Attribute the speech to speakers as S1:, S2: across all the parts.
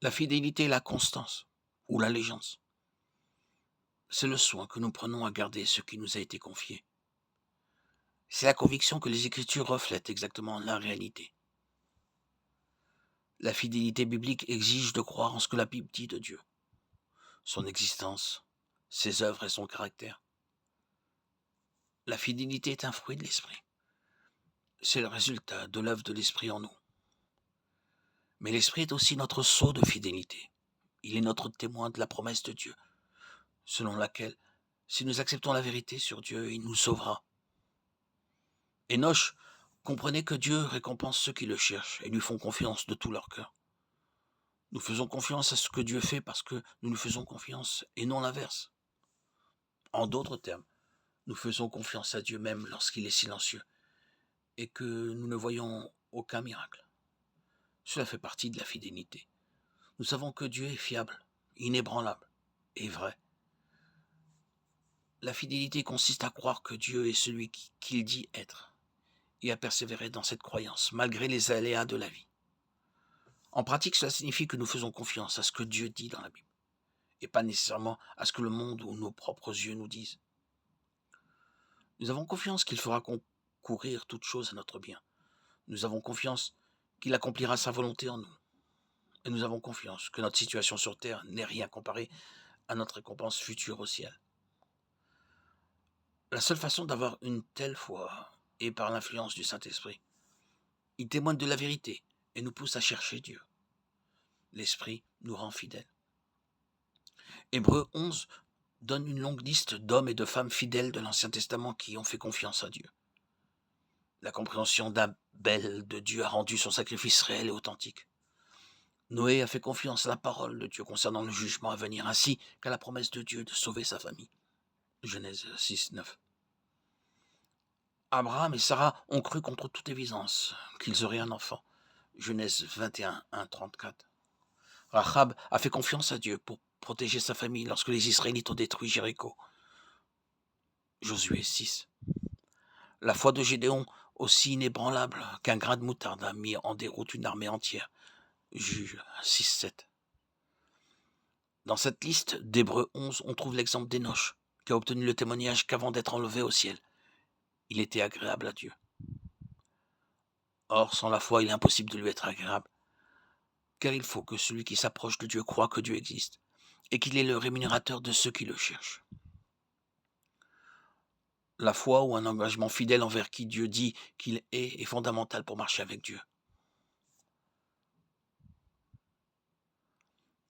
S1: La fidélité et la constance, ou l'allégeance, c'est le soin que nous prenons à garder ce qui nous a été confié. C'est la conviction que les Écritures reflètent exactement la réalité. La fidélité biblique exige de croire en ce que la Bible dit de Dieu, son existence, ses œuvres et son caractère. La fidélité est un fruit de l'esprit. C'est le résultat de l'œuvre de l'esprit en nous. Mais l'esprit est aussi notre sceau de fidélité. Il est notre témoin de la promesse de Dieu, selon laquelle, si nous acceptons la vérité sur Dieu, il nous sauvera. Enoch comprenait que Dieu récompense ceux qui le cherchent et lui font confiance de tout leur cœur. Nous faisons confiance à ce que Dieu fait parce que nous lui faisons confiance et non l'inverse. En d'autres termes, nous faisons confiance à Dieu même lorsqu'il est silencieux et que nous ne voyons aucun miracle. Cela fait partie de la fidélité. Nous savons que Dieu est fiable, inébranlable et vrai. La fidélité consiste à croire que Dieu est celui qu'il dit être et à persévérer dans cette croyance malgré les aléas de la vie. En pratique, cela signifie que nous faisons confiance à ce que Dieu dit dans la Bible et pas nécessairement à ce que le monde ou nos propres yeux nous disent. Nous avons confiance qu'il fera concourir toute chose à notre bien. Nous avons confiance qu'il accomplira sa volonté en nous. Et nous avons confiance que notre situation sur terre n'est rien comparé à notre récompense future au ciel. La seule façon d'avoir une telle foi est par l'influence du Saint-Esprit. Il témoigne de la vérité et nous pousse à chercher Dieu. L'Esprit nous rend fidèles. Hébreux 11 donne une longue liste d'hommes et de femmes fidèles de l'Ancien Testament qui ont fait confiance à Dieu. La compréhension d'Abel de Dieu a rendu son sacrifice réel et authentique. Noé a fait confiance à la parole de Dieu concernant le jugement à venir, ainsi qu'à la promesse de Dieu de sauver sa famille. Genèse 6, 9. Abraham et Sarah ont cru contre toute évidence qu'ils auraient un enfant. Genèse 21, 1, 34. Rahab a fait confiance à Dieu pour protéger sa famille lorsque les Israélites ont détruit Jéricho. Josué 6. La foi de Gédéon, aussi inébranlable qu'un grain de moutarde, a mis en déroute une armée entière. Juge 6, 7. Dans cette liste d'Hébreux 11, on trouve l'exemple d'Enoch, qui a obtenu le témoignage qu'avant d'être enlevé au ciel, il était agréable à Dieu. Or, sans la foi, il est impossible de lui être agréable, car il faut que celui qui s'approche de Dieu croie que Dieu existe, et qu'il est le rémunérateur de ceux qui le cherchent. La foi ou un engagement fidèle envers qui Dieu dit qu'il est fondamental pour marcher avec Dieu.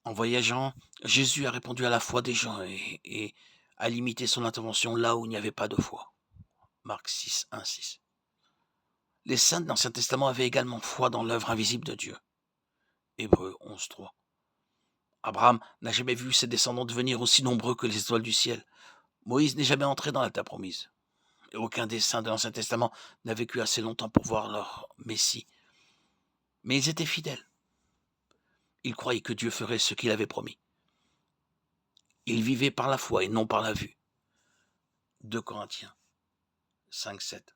S1: En voyageant, Jésus a répondu à la foi des gens et a limité son intervention là où il n'y avait pas de foi. Marc 6, 1, 6. Les saints de l'Ancien Testament avaient également foi dans l'œuvre invisible de Dieu. Hébreux 11, 3. Abraham n'a jamais vu ses descendants devenir aussi nombreux que les étoiles du ciel. Moïse n'est jamais entré dans la terre promise. Et aucun des saints de l'Ancien Testament n'a vécu assez longtemps pour voir leur Messie. Mais ils étaient fidèles. Ils croyaient que Dieu ferait ce qu'il avait promis. Ils vivaient par la foi et non par la vue. 2 Corinthiens 5, 7.